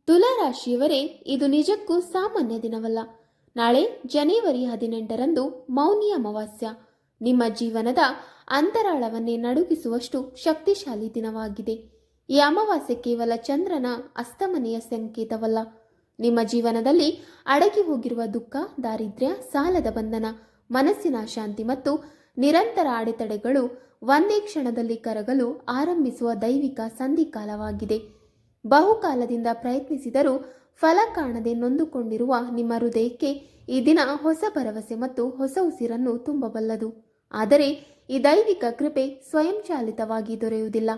ತುಲಾ ರಾಶಿಯವರೇ, ಇದು ನಿಜಕ್ಕೂ ಸಾಮಾನ್ಯ ದಿನವಲ್ಲ. ನಾಳೆ ಜನವರಿ 18ರಂದು ಮೌನಿ ಅಮಾವಾಸ್ಯ ನಿಮ್ಮ ಜೀವನದ ಅಂತರಾಳವನ್ನೇ ನಡುಗಿಸುವಷ್ಟು ಶಕ್ತಿಶಾಲಿ ದಿನವಾಗಿದೆ. ಈ ಅಮಾವಾಸ್ಯೆ ಕೇವಲ ಚಂದ್ರನ ಅಸ್ತಮನೆಯ ಸಂಕೇತವಲ್ಲ. ನಿಮ್ಮ ಜೀವನದಲ್ಲಿ ಅಡಗಿ ಹೋಗಿರುವ ದುಃಖ, ದಾರಿದ್ರ್ಯ, ಸಾಲದ ಬಂಧನ, ಮನಸ್ಸಿನ ಅಶಾಂತಿ ಮತ್ತು ನಿರಂತರ ಅಡೆತಡೆಗಳು ಒಂದೇ ಕ್ಷಣದಲ್ಲಿ ಕರಗಲು ಆರಂಭಿಸುವ ದೈವಿಕ ಸಂಧಿಕಾಲವಾಗಿದೆ. ಬಹುಕಾಲದಿಂದ ಪ್ರಯತ್ನಿಸಿದರೂ ಫಲ ಕಾಣದೆ ನೊಂದುಕೊಂಡಿರುವ ನಿಮ್ಮ ಹೃದಯಕ್ಕೆ ಈ ದಿನ ಹೊಸ ಭರವಸೆ ಮತ್ತು ಹೊಸ ಉಸಿರನ್ನು ತುಂಬಬಲ್ಲದು. ಆದರೆ ಈ ದೈವಿಕ ಕೃಪೆ ಸ್ವಯಂಚಾಲಿತವಾಗಿ ದೊರೆಯುವುದಿಲ್ಲ.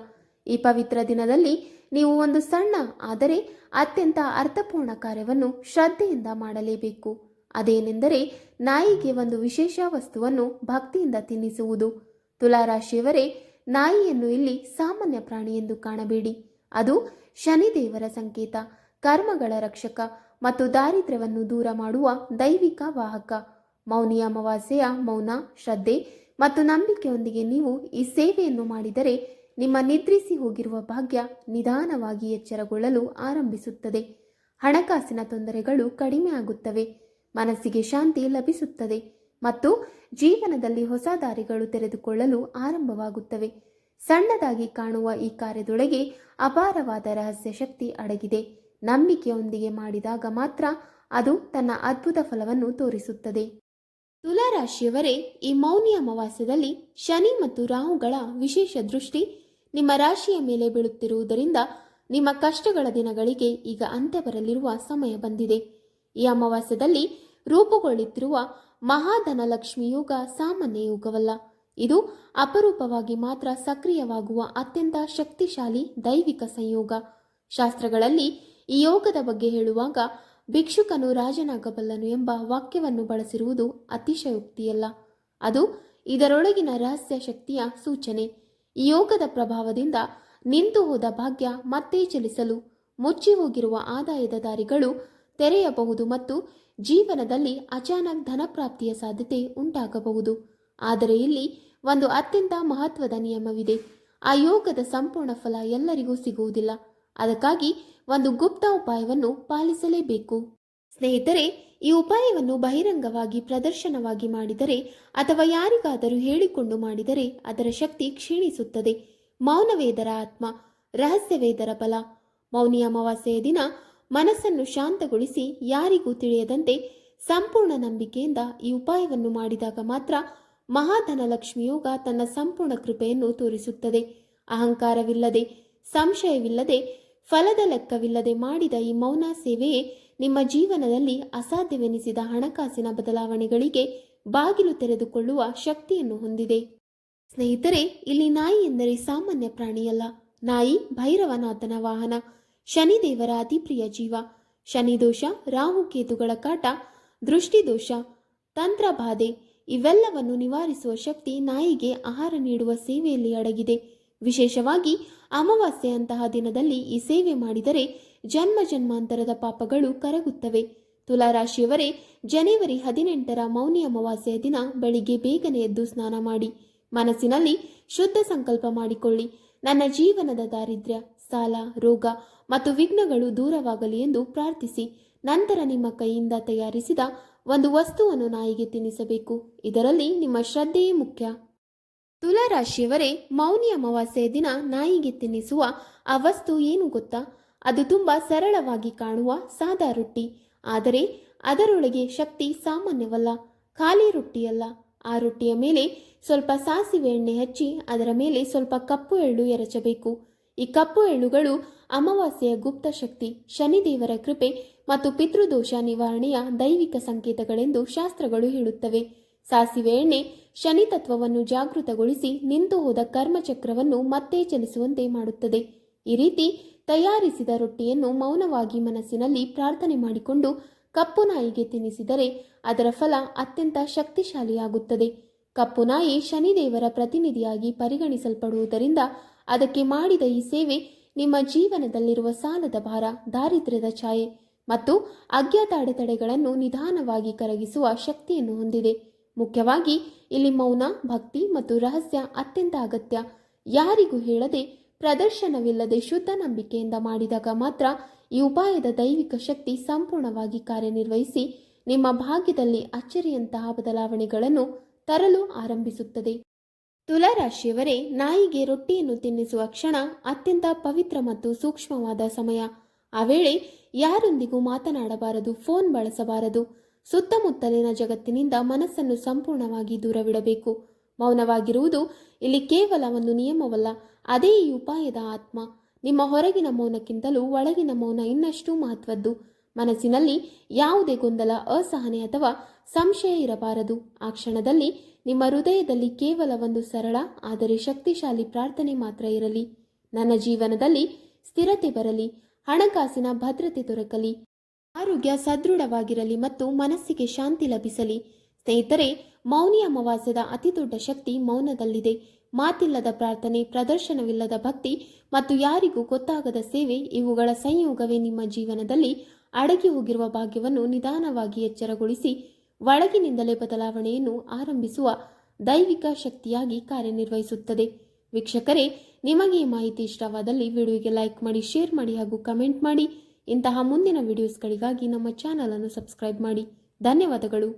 ಈ ಪವಿತ್ರ ದಿನದಲ್ಲಿ ನೀವು ಒಂದು ಸಣ್ಣ ಆದರೆ ಅತ್ಯಂತ ಅರ್ಥಪೂರ್ಣ ಕಾರ್ಯವನ್ನು ಶ್ರದ್ಧೆಯಿಂದ ಮಾಡಲೇಬೇಕು. ಅದೇನೆಂದರೆ ನಾಯಿಗೆ ಒಂದು ವಿಶೇಷ ವಸ್ತುವನ್ನು ಭಕ್ತಿಯಿಂದ ತಿನ್ನಿಸುವುದು. ತುಲಾರಾಶಿಯವರೇ, ನಾಯಿಯನ್ನು ಇಲ್ಲಿ ಸಾಮಾನ್ಯ ಪ್ರಾಣಿ ಎಂದು ಕಾಣಬೇಡಿ. ಅದು ಶನಿದೇವರ ಸಂಕೇತ, ಕರ್ಮಗಳ ರಕ್ಷಕ ಮತ್ತು ದಾರಿದ್ರ್ಯವನ್ನು ದೂರ ಮಾಡುವ ದೈವಿಕ ವಾಹಕ. ಮೌನಿ ಅಮಾವಾಸ್ಯೆಯ ಮೌನ, ಶ್ರದ್ಧೆ ಮತ್ತು ನಂಬಿಕೆಯೊಂದಿಗೆ ನೀವು ಈ ಸೇವೆಯನ್ನು ಮಾಡಿದರೆ ನಿಮ್ಮ ನಿದ್ರಿಸಿ ಹೋಗಿರುವ ಭಾಗ್ಯ ನಿಧಾನವಾಗಿ ಎಚ್ಚರಗೊಳ್ಳಲು ಆರಂಭಿಸುತ್ತದೆ. ಹಣಕಾಸಿನ ತೊಂದರೆಗಳು ಕಡಿಮೆ ಆಗುತ್ತವೆ, ಮನಸ್ಸಿಗೆ ಶಾಂತಿ ಲಭಿಸುತ್ತದೆ ಮತ್ತು ಜೀವನದಲ್ಲಿ ಹೊಸ ದಾರಿಗಳು ತೆರೆದುಕೊಳ್ಳಲು ಆರಂಭವಾಗುತ್ತವೆ. ಸಣ್ಣದಾಗಿ ಕಾಣುವ ಈ ಕಾರ್ಯದೊಳಗೆ ಅಪಾರವಾದ ರಹಸ್ಯ ಶಕ್ತಿ ಅಡಗಿದೆ. ನಂಬಿಕೆಯೊಂದಿಗೆ ಮಾಡಿದಾಗ ಮಾತ್ರ ಅದು ತನ್ನ ಅದ್ಭುತ ಫಲವನ್ನು ತೋರಿಸುತ್ತದೆ. ತುಲಾರಾಶಿಯವರೇ, ಈ ಮೌನಿ ಅಮಾವಾಸ್ಯದಲ್ಲಿ ಶನಿ ಮತ್ತು ರಾಹುಗಳ ವಿಶೇಷ ದೃಷ್ಟಿ ನಿಮ್ಮ ರಾಶಿಯ ಮೇಲೆ ಬೀಳುತ್ತಿರುವುದರಿಂದ ನಿಮ್ಮ ಕಷ್ಟಗಳ ದಿನಗಳಿಗೆ ಈಗ ಅಂತ್ಯ ಬರಲಿರುವ ಸಮಯ ಬಂದಿದೆ. ಈ ಅಮಾವಾಸ್ಯದಲ್ಲಿ ರೂಪುಗೊಳ್ಳುತ್ತಿರುವ ಮಹಾಧನಲಕ್ಷ್ಮಿ ಯೋಗ ಸಾಮಾನ್ಯ ಯೋಗವಲ್ಲ. ಇದು ಅಪರೂಪವಾಗಿ ಮಾತ್ರ ಸಕ್ರಿಯವಾಗುವ ಅತ್ಯಂತ ಶಕ್ತಿಶಾಲಿ ದೈವಿಕ ಸಂಯೋಗ. ಶಾಸ್ತ್ರಗಳಲ್ಲಿ ಈ ಯೋಗದ ಬಗ್ಗೆ ಹೇಳುವಾಗ ಭಿಕ್ಷುಕನು ರಾಜನಾಗಬಲ್ಲನು ಎಂಬ ವಾಕ್ಯವನ್ನು ಬಳಸಿರುವುದು ಅತಿಶಯೋಕ್ತಿಯಲ್ಲ. ಅದು ಇದರೊಳಗಿನ ರಹಸ್ಯ ಶಕ್ತಿಯ ಸೂಚನೆ. ಈ ಯೋಗದ ಪ್ರಭಾವದಿಂದ ನಿಂತು ಹೋದ ಭಾಗ್ಯ ಮತ್ತೆ ಚಲಿಸಲು, ಮುಚ್ಚಿ ಹೋಗಿರುವ ಆದಾಯದ ದಾರಿಗಳು ತೆರೆಯಬಹುದು ಮತ್ತು ಜೀವನದಲ್ಲಿ ಅಚಾನಕ್ ಧನಪ್ರಾಪ್ತಿಯ ಸಾಧ್ಯತೆ ಉಂಟಾಗಬಹುದು. ಆದರೆ ಇಲ್ಲಿ ಒಂದು ಅತ್ಯಂತ ಮಹತ್ವದ ನಿಯಮವಿದೆ. ಆ ಯೋಗದ ಸಂಪೂರ್ಣ ಫಲ ಎಲ್ಲರಿಗೂ ಸಿಗುವುದಿಲ್ಲ. ಅದಕ್ಕಾಗಿ ಒಂದು ಗುಪ್ತ ಉಪಾಯವನ್ನು ಪಾಲಿಸಲೇಬೇಕು. ಸ್ನೇಹಿತರೆ, ಈ ಉಪಾಯವನ್ನು ಬಹಿರಂಗವಾಗಿ ಪ್ರದರ್ಶನವಾಗಿ ಮಾಡಿದರೆ ಅಥವಾ ಯಾರಿಗಾದರೂ ಹೇಳಿಕೊಂಡು ಮಾಡಿದರೆ ಅದರ ಶಕ್ತಿ ಕ್ಷೀಣಿಸುತ್ತದೆ. ಮೌನವೇದರ ಆತ್ಮ, ರಹಸ್ಯವೇದರ ಬಲ. ಮೌನಿ ಅಮಾವಾಸ್ಯೆಯ ದಿನ ಮನಸ್ಸನ್ನು ಶಾಂತಗೊಳಿಸಿ ಯಾರಿಗೂ ತಿಳಿಯದಂತೆ ಸಂಪೂರ್ಣ ನಂಬಿಕೆಯಿಂದ ಈ ಉಪಾಯವನ್ನು ಮಾಡಿದಾಗ ಮಾತ್ರ ಮಹಾಧನಲಕ್ಷ್ಮಿ ಯೋಗ ತನ್ನ ಸಂಪೂರ್ಣ ಕೃಪೆಯನ್ನು ತೋರಿಸುತ್ತದೆ. ಅಹಂಕಾರವಿಲ್ಲದೆ, ಸಂಶಯವಿಲ್ಲದೆ, ಫಲದ ಲೆಕ್ಕವಿಲ್ಲದೆ ಮಾಡಿದ ಈ ಮೌನ ಸೇವೆಯೇ ನಿಮ್ಮ ಜೀವನದಲ್ಲಿ ಅಸಾಧ್ಯವೆನಿಸಿದ ಹಣಕಾಸಿನ ಬದಲಾವಣೆಗಳಿಗೆ ಬಾಗಿಲು ತೆರೆದುಕೊಳ್ಳುವ ಶಕ್ತಿಯನ್ನು ಹೊಂದಿದೆ. ಸ್ನೇಹಿತರೆ, ಇಲ್ಲಿ ನಾಯಿ ಎಂದರೆ ಸಾಮಾನ್ಯ ಪ್ರಾಣಿಯಲ್ಲ. ನಾಯಿ ಭೈರವನಾಥನ ವಾಹನ, ಶನಿದೇವರ ಅತಿಪ್ರಿಯ ಜೀವ. ಶನಿದೋಷ, ರಾಹುಕೇತುಗಳ ಕಾಟ, ದೃಷ್ಟಿದೋಷ, ತಂತ್ರಬಾಧೆ ಇವೆಲ್ಲವನ್ನು ನಿವಾರಿಸುವ ಶಕ್ತಿ ನಾಯಿಗೆ ಆಹಾರ ನೀಡುವ ಸೇವೆಯಲ್ಲಿ ಅಡಗಿದೆ. ವಿಶೇಷವಾಗಿ ಅಮಾವಾಸ್ಯೆಯಂತಹ ದಿನದಲ್ಲಿ ಈ ಸೇವೆ ಮಾಡಿದರೆ ಜನ್ಮ ಜನ್ಮಾಂತರದ ಪಾಪಗಳು ಕರಗುತ್ತವೆ. ತುಲಾರಾಶಿಯವರೇ, ಜನವರಿ 18ರ ಮೌನಿ ಅಮಾವಾಸ್ಯೆಯ ದಿನ ಬೆಳಿಗ್ಗೆ ಬೇಗನೆ ಎದ್ದು ಸ್ನಾನ ಮಾಡಿ ಮನಸ್ಸಿನಲ್ಲಿ ಶುದ್ಧ ಸಂಕಲ್ಪ ಮಾಡಿಕೊಳ್ಳಿ. ನನ್ನ ಜೀವನದ ದಾರಿದ್ರ್ಯ, ಸಾಲ, ರೋಗ ಮತ್ತು ವಿಘ್ನಗಳು ದೂರವಾಗಲಿ ಎಂದು ಪ್ರಾರ್ಥಿಸಿ. ನಂತರ ನಿಮ್ಮ ಕೈಯಿಂದ ತಯಾರಿಸಿದ ಒಂದು ವಸ್ತುವನ್ನು ನಾಯಿಗೆ ತಿನ್ನಿಸಬೇಕು. ಇದರಲ್ಲಿ ನಿಮ್ಮ ಶ್ರದ್ಧೆಯೇ ಮುಖ್ಯ. ತುಲಾರಾಶಿಯವರೇ, ಮೌನಿ ಅಮಾವಾಸ್ಯೆಯ ದಿನ ನಾಯಿಗೆ ತಿನ್ನಿಸುವ ಆ ವಸ್ತು ಏನು ಗೊತ್ತಾ? ಅದು ತುಂಬ ಸರಳವಾಗಿ ಕಾಣುವ ಸಾದಾ ರೊಟ್ಟಿ. ಆದರೆ ಅದರೊಳಗೆ ಶಕ್ತಿ ಸಾಮಾನ್ಯವಲ್ಲ. ಖಾಲಿ ರೊಟ್ಟಿಯಲ್ಲ. ಆ ರೊಟ್ಟಿಯ ಮೇಲೆ ಸ್ವಲ್ಪ ಸಾಸಿವೆ ಎಣ್ಣೆ ಹಚ್ಚಿ ಅದರ ಮೇಲೆ ಸ್ವಲ್ಪ ಕಪ್ಪು ಎಳ್ಳು ಎರಚಬೇಕು. ಈ ಕಪ್ಪು ಎಳ್ಳುಗಳು ಅಮಾವಾಸ್ಯೆಯ ಗುಪ್ತ ಶಕ್ತಿ, ಶನಿದೇವರ ಕೃಪೆ ಮತ್ತು ಪಿತೃದೋಷ ನಿವಾರಣೆಯ ದೈವಿಕ ಸಂಕೇತಗಳೆಂದು ಶಾಸ್ತ್ರಗಳು ಹೇಳುತ್ತವೆ. ಸಾಸಿವೆ ಎಣ್ಣೆ ಶನಿ ತತ್ವವನ್ನು ಜಾಗೃತಗೊಳಿಸಿ ನಿಂತು ಹೋದ ಕರ್ಮಚಕ್ರವನ್ನು ಮತ್ತೆ ಚಲಿಸುವಂತೆ ಮಾಡುತ್ತದೆ. ಈ ರೀತಿ ತಯಾರಿಸಿದ ರೊಟ್ಟಿಯನ್ನು ಮೌನವಾಗಿ ಮನಸ್ಸಿನಲ್ಲಿ ಪ್ರಾರ್ಥನೆ ಮಾಡಿಕೊಂಡು ಕಪ್ಪು ನಾಯಿಗೆ ತಿನ್ನಿಸಿದರೆ ಅದರ ಫಲ ಅತ್ಯಂತ ಶಕ್ತಿಶಾಲಿಯಾಗುತ್ತದೆ. ಕಪ್ಪು ನಾಯಿ ಶನಿದೇವರ ಪ್ರತಿನಿಧಿಯಾಗಿ ಪರಿಗಣಿಸಲ್ಪಡುವುದರಿಂದ ಅದಕ್ಕೆ ಮಾಡಿದ ಈ ಸೇವೆ ನಿಮ್ಮ ಜೀವನದಲ್ಲಿರುವ ಸಾಲದ ಭಾರ, ದಾರಿದ್ರ್ಯದ ಛಾಯೆ ಮತ್ತು ಅಜ್ಞಾತ ಅಡೆತಡೆಗಳನ್ನು ನಿಧಾನವಾಗಿ ಕರಗಿಸುವ ಶಕ್ತಿಯನ್ನು ಹೊಂದಿದೆ. ಮುಖ್ಯವಾಗಿ ಇಲ್ಲಿ ಮೌನ, ಭಕ್ತಿ ಮತ್ತು ರಹಸ್ಯ ಅತ್ಯಂತ ಅಗತ್ಯ. ಯಾರಿಗೂ ಹೇಳದೆ, ಪ್ರದರ್ಶನವಿಲ್ಲದೆ ಶುದ್ಧ ನಂಬಿಕೆಯಿಂದ ಮಾಡಿದಾಗ ಮಾತ್ರ ಈ ಉಪಾಯದ ದೈವಿಕ ಶಕ್ತಿ ಸಂಪೂರ್ಣವಾಗಿ ಕಾರ್ಯನಿರ್ವಹಿಸಿ ನಿಮ್ಮ ಭಾಗ್ಯದಲ್ಲಿ ಅಚ್ಚರಿಯಂತಹ ಬದಲಾವಣೆಗಳನ್ನು ತರಲು ಆರಂಭಿಸುತ್ತದೆ. ತುಲಾರಾಶಿಯವರೇ, ನಾಯಿಗೆ ರೊಟ್ಟಿಯನ್ನು ತಿನ್ನಿಸುವ ಕ್ಷಣ ಅತ್ಯಂತ ಪವಿತ್ರ ಮತ್ತು ಸೂಕ್ಷ್ಮವಾದ ಸಮಯ. ಆ ವೇಳೆ ಯಾರೊಂದಿಗೂ ಮಾತನಾಡಬಾರದು, ಫೋನ್ ಬಳಸಬಾರದು. ಸುತ್ತಮುತ್ತಲಿನ ಜಗತ್ತಿನಿಂದ ಮನಸ್ಸನ್ನು ಸಂಪೂರ್ಣವಾಗಿ ದೂರವಿಡಬೇಕು. ಮೌನವಾಗಿರುವುದು ಇಲ್ಲಿ ಕೇವಲ ಒಂದು ನಿಯಮವಲ್ಲ, ಅದೇ ಈ ಉಪಾಯದ ಆತ್ಮ. ನಿಮ್ಮ ಹೊರಗಿನ ಮೌನಕ್ಕಿಂತಲೂ ಒಳಗಿನ ಮೌನ ಇನ್ನಷ್ಟು ಮಹತ್ವದ್ದು. ಮನಸ್ಸಿನಲ್ಲಿ ಯಾವುದೇ ಗೊಂದಲ, ಅಸಹನೆ ಅಥವಾ ಸಂಶಯ ಇರಬಾರದು. ಆ ಕ್ಷಣದಲ್ಲಿ ನಿಮ್ಮ ಹೃದಯದಲ್ಲಿ ಕೇವಲ ಒಂದು ಸರಳ ಆದರೆ ಶಕ್ತಿಶಾಲಿ ಪ್ರಾರ್ಥನೆ ಮಾತ್ರ ಇರಲಿ. ನನ್ನ ಜೀವನದಲ್ಲಿ ಸ್ಥಿರತೆ ಬರಲಿ, ಹಣಕಾಸಿನ ಭದ್ರತೆ ದೊರಕಲಿ, ಆರೋಗ್ಯ ಸದೃಢವಾಗಿರಲಿ ಮತ್ತು ಮನಸ್ಸಿಗೆ ಶಾಂತಿ ಲಭಿಸಲಿ. ಸ್ನೇಹಿತರೆ, ಮೌನಿ ಅಮಾವಾಸ್ಯದ ಅತಿದೊಡ್ಡ ಶಕ್ತಿ ಮೌನದಲ್ಲಿದೆ. ಮಾತಿಲ್ಲದ ಪ್ರಾರ್ಥನೆ, ಪ್ರದರ್ಶನವಿಲ್ಲದ ಭಕ್ತಿ ಮತ್ತು ಯಾರಿಗೂ ಗೊತ್ತಾಗದ ಸೇವೆ, ಇವುಗಳ ಸಂಯೋಗವೇ ನಿಮ್ಮ ಜೀವನದಲ್ಲಿ ಅಡಗಿ ಹೋಗಿರುವ ಭಾಗ್ಯವನ್ನು ನಿಧಾನವಾಗಿ ಎಚ್ಚರಗೊಳಿಸಿ ಒಳಗಿನಿಂದಲೇ ಬದಲಾವಣೆಯನ್ನು ಆರಂಭಿಸುವ ದೈವಿಕ ಶಕ್ತಿಯಾಗಿ ಕಾರ್ಯನಿರ್ವಹಿಸುತ್ತದೆ. ವೀಕ್ಷಕರೇ, ನಿಮಗೆ ಈ ಮಾಹಿತಿ ಇಷ್ಟವಾದಲ್ಲಿ ವಿಡಿಯೋಗೆ ಲೈಕ್ ಮಾಡಿ, ಶೇರ್ ಮಾಡಿ ಹಾಗೂ ಕಮೆಂಟ್ ಮಾಡಿ. ಇಂತಹ ಮುಂದಿನ ವಿಡಿಯೋಸ್ಗಳಿಗಾಗಿ ನಮ್ಮ ಚಾನಲ್ ಅನ್ನು ಸಬ್ಸ್ಕ್ರೈಬ್ ಮಾಡಿ. ಧನ್ಯವಾದಗಳು.